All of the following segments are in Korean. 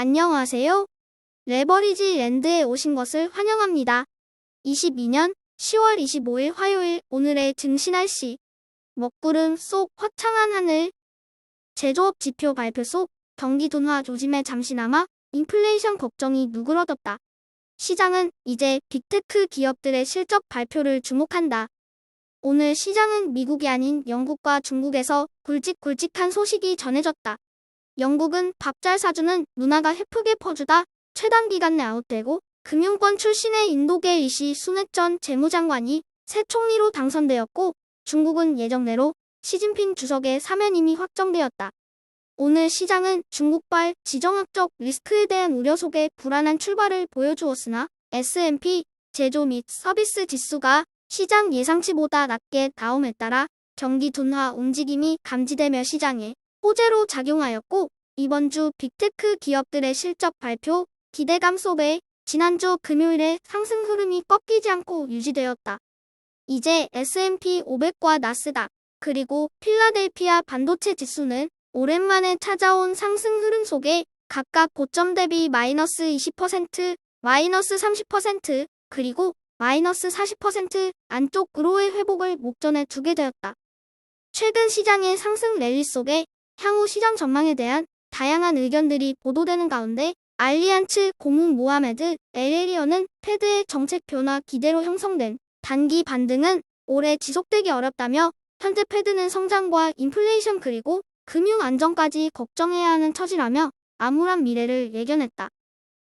안녕하세요. 레버리지 랜드에 오신 것을 환영합니다. 22년 10월 25일 화요일 오늘의 증시 날씨. 먹구름 속 화창한 하늘. 제조업 지표 발표 속 경기 둔화 조짐에 잠시나마 인플레이션 걱정이 누그러졌다. 시장은 이제 빅테크 기업들의 실적 발표를 주목한다. 오늘 시장은 미국이 아닌 영국과 중국에서 굵직굵직한 소식이 전해졌다. 영국은 밥 잘 사주는 문화가 헤프게 퍼주다 최단 기간 내 아웃되고 금융권 출신의 인도계 리시 수넥 전 재무장관이 새 총리로 당선되었고 중국은 예정대로 시진핑 주석의 사면 이미 확정되었다. 오늘 시장은 중국발 지정학적 리스크에 대한 우려 속에 불안한 출발을 보여주었으나 S&P 제조 및 서비스 지수가 시장 예상치보다 낮게 나옴에 따라 경기 둔화 움직임이 감지되며 시장에 호재로 작용하였고 이번 주 빅테크 기업들의 실적 발표 기대감 속에 지난주 금요일에 상승 흐름이 꺾이지 않고 유지되었다. 이제 S&P 500과 나스닥 그리고 필라델피아 반도체 지수는 오랜만에 찾아온 상승 흐름 속에 각각 고점 대비 마이너스 20%, 마이너스 30%, 그리고 마이너스 40% 안쪽으로의 회복을 목전에 두게 되었다. 최근 시장의 상승 랠리 속에 향후 시장 전망에 대한 다양한 의견들이 보도되는 가운데 알리안츠 고문 모하메드 엘에리어는 패드의 정책 변화 기대로 형성된 단기 반등은 오래 지속되기 어렵다며 현재 패드는 성장과 인플레이션 그리고 금융 안정까지 걱정해야 하는 처지라며 암울한 미래를 예견했다.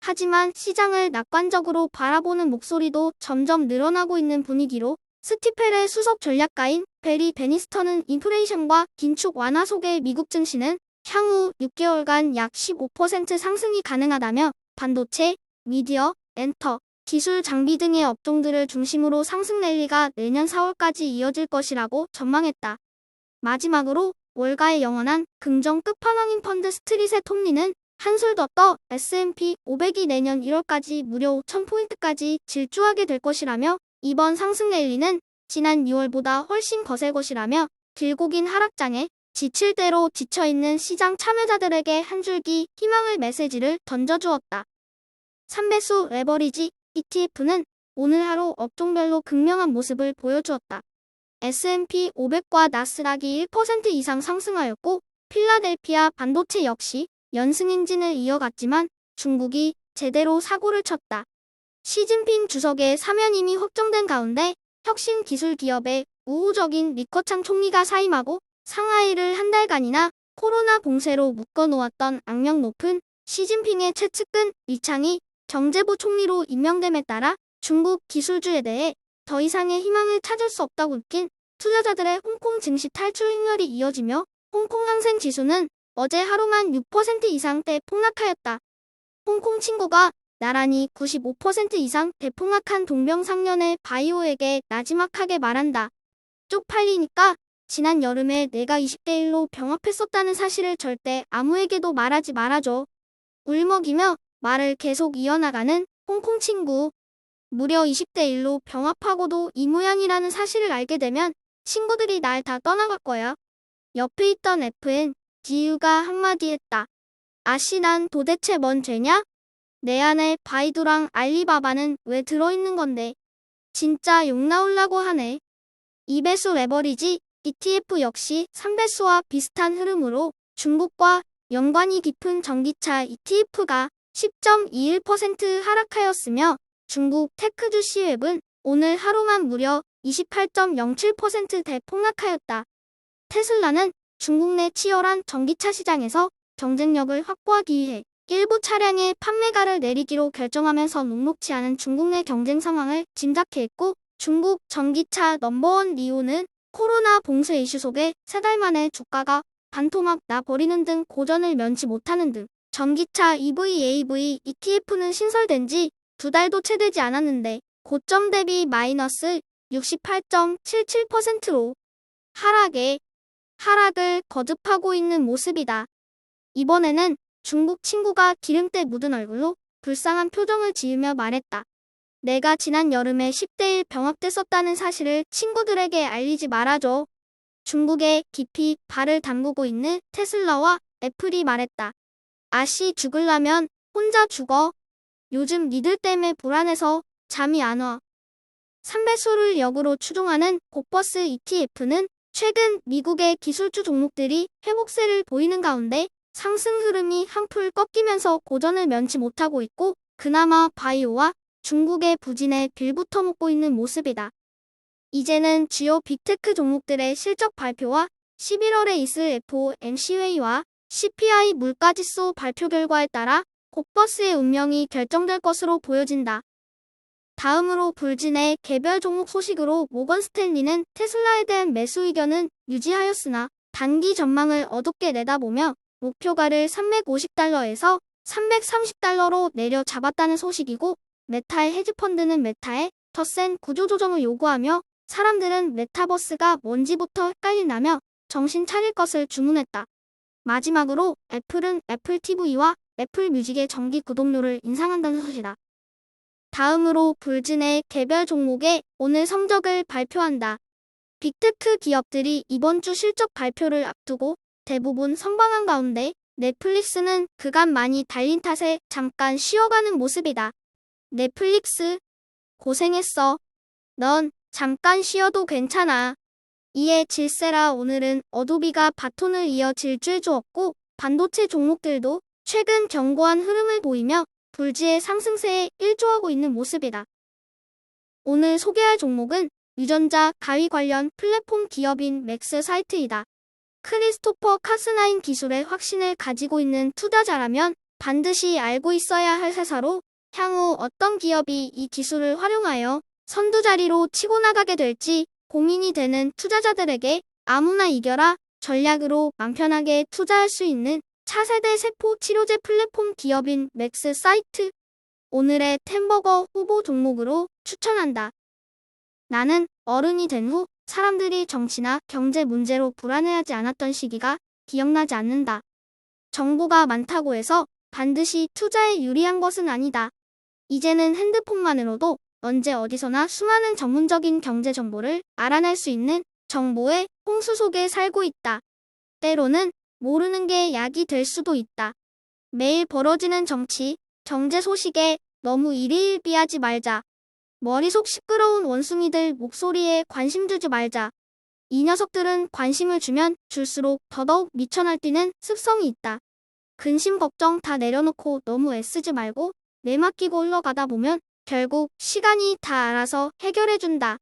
하지만 시장을 낙관적으로 바라보는 목소리도 점점 늘어나고 있는 분위기로 스티펠의 수석 전략가인 베리 베니스턴은 인플레이션과 긴축 완화 속의 미국 증시는 향후 6개월간 약 15% 상승이 가능하다며 반도체, 미디어, 엔터, 기술 장비 등의 업종들을 중심으로 상승 랠리가 내년 4월까지 이어질 것이라고 전망했다. 마지막으로 월가의 영원한 긍정 끝판왕인 펀드 스트릿의 톱니는 한술 더 떠 S&P 500이 내년 1월까지 무려 5,000포인트까지 질주하게 될 것이라며 이번 상승 랠리는 지난 6월보다 훨씬 거셀 것이라며 길고 긴 하락장에 지칠 대로 지쳐있는 시장 참여자들에게 한 줄기 희망의 메시지를 던져주었다. 3배수 레버리지 ETF는 오늘 하루 업종별로 극명한 모습을 보여주었다. S&P 500과 나스닥이 1% 이상 상승하였고 필라델피아 반도체 역시 연승 행진을 이어갔지만 중국이 제대로 사고를 쳤다. 시진핑 주석의 사면 이미 확정된 가운데 혁신 기술 기업의 우호적인 리커창 총리가 사임하고 상하이를 한 달간이나 코로나 봉쇄로 묶어놓았던 악명 높은 시진핑의 최측근 리창이 경제부 총리로 임명됨에 따라 중국 기술주에 대해 더 이상의 희망을 찾을 수 없다고 느낀 투자자들의 홍콩 증시 탈출 행렬이 이어지며 홍콩 항생 지수는 어제 하루만 6% 이상대 폭락하였다. 홍콩 친구가 나란히 95% 이상 대폭락한 동병상련의 바이오에게 나지막하게 말한다. 쪽팔리니까 지난 여름에 내가 20대 1로 병합했었다는 사실을 절대 아무에게도 말하지 말아줘. 울먹이며 말을 계속 이어나가는 홍콩 친구. 무려 20대 1로 병합하고도 이 모양이라는 사실을 알게 되면 친구들이 날 다 떠나갈 거야. 옆에 있던 FN, 지유가 한마디 했다. 아씨 난 도대체 뭔 죄냐? 내 안에 바이두랑 알리바바는 왜 들어있는 건데. 진짜 욕 나올라고 하네. 2배수 레버리지 ETF 역시 3배수와 비슷한 흐름으로 중국과 연관이 깊은 전기차 ETF가 10.21% 하락하였으며 중국 테크주 시웹은 오늘 하루만 무려 28.07% 대폭락하였다. 테슬라는 중국 내 치열한 전기차 시장에서 경쟁력을 확보하기 위해 일부 차량의 판매가를 내리기로 결정하면서 녹록지 않은 중국 내 경쟁 상황을 짐작해 했고 중국 전기차 넘버원 리오는 코로나 봉쇄 이슈 속에 3달 만에 주가가 반토막 나버리는 등 고전을 면치 못하는 등 전기차 EV/AV ETF는 신설된 지 2달도 채 되지 않았는데 고점 대비 마이너스 68.77%로 하락을 거듭하고 있는 모습이다. 이번에는 중국 친구가 기름때 묻은 얼굴로 불쌍한 표정을 지으며 말했다. 내가 지난 여름에 10대 1 병합됐었다는 사실을 친구들에게 알리지 말아줘. 중국에 깊이 발을 담그고 있는 테슬라와 애플이 말했다. 아씨 죽을라면 혼자 죽어. 요즘 니들 때문에 불안해서 잠이 안 와. 3배수를 역으로 추종하는 곡버스 ETF는 최근 미국의 기술주 종목들이 회복세를 보이는 가운데 상승 흐름이 한풀 꺾이면서 고전을 면치 못하고 있고 그나마 바이오와 중국의 부진에 빌붙어 먹고 있는 모습이다. 이제는 주요 빅테크 종목들의 실적 발표와 11월에 있을 FOMC 회의와 CPI 물가지수 발표 결과에 따라 곡버스의 운명이 결정될 것으로 보여진다. 다음으로 불진의 개별 종목 소식으로 모건 스탠리는 테슬라에 대한 매수 의견은 유지하였으나 단기 전망을 어둡게 내다보며 목표가를 350달러에서 330달러로 내려잡았다는 소식이고 메타의 헤지펀드는 메타에 더 센 구조조정을 요구하며 사람들은 메타버스가 뭔지부터 헷갈린다며 정신 차릴 것을 주문했다. 마지막으로 애플은 애플 TV와 애플 뮤직의 정기 구독료를 인상한다는 소식이다. 다음으로 불진의 개별 종목의 오늘 성적을 발표한다. 빅테크 기업들이 이번 주 실적 발표를 앞두고 대부분 선방한 가운데 넷플릭스는 그간 많이 달린 탓에 잠깐 쉬어가는 모습이다. 넷플릭스, 고생했어. 넌 잠깐 쉬어도 괜찮아. 이에 질세라 오늘은 어도비가 바톤을 이어 질주해 주었고 반도체 종목들도 최근 견고한 흐름을 보이며 불지의 상승세에 일조하고 있는 모습이다. 오늘 소개할 종목은 유전자 가위 관련 플랫폼 기업인 맥스사이트이다. 크리스토퍼 카스나인 기술의 확신을 가지고 있는 투자자라면 반드시 알고 있어야 할 회사로 향후 어떤 기업이 이 기술을 활용하여 선두자리로 치고 나가게 될지 고민이 되는 투자자들에게 아무나 이겨라 전략으로 맘 편하게 투자할 수 있는 차세대 세포 치료제 플랫폼 기업인 맥스사이트. 오늘의 템버거 후보 종목으로 추천한다. 나는 어른이 된 후 사람들이 정치나 경제 문제로 불안해하지 않았던 시기가 기억나지 않는다. 정보가 많다고 해서 반드시 투자에 유리한 것은 아니다. 이제는 핸드폰만으로도 언제 어디서나 수많은 전문적인 경제 정보를 알아낼 수 있는 정보의 홍수 속에 살고 있다. 때로는 모르는 게 약이 될 수도 있다. 매일 벌어지는 정치, 경제 소식에 너무 일희일비하지 말자. 머릿속 시끄러운 원숭이들 목소리에 관심 두지 말자. 이 녀석들은 관심을 주면 줄수록 더더욱 미쳐 날뛰는 습성이 있다. 근심 걱정 다 내려놓고 너무 애쓰지 말고 내맡기고 흘러가다 보면 결국 시간이 다 알아서 해결해준다.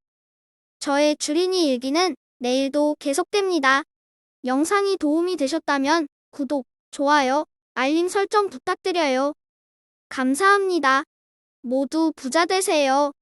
저의 주린이 일기는 내일도 계속됩니다. 영상이 도움이 되셨다면 구독, 좋아요, 알림 설정 부탁드려요. 감사합니다. 모두 부자 되세요.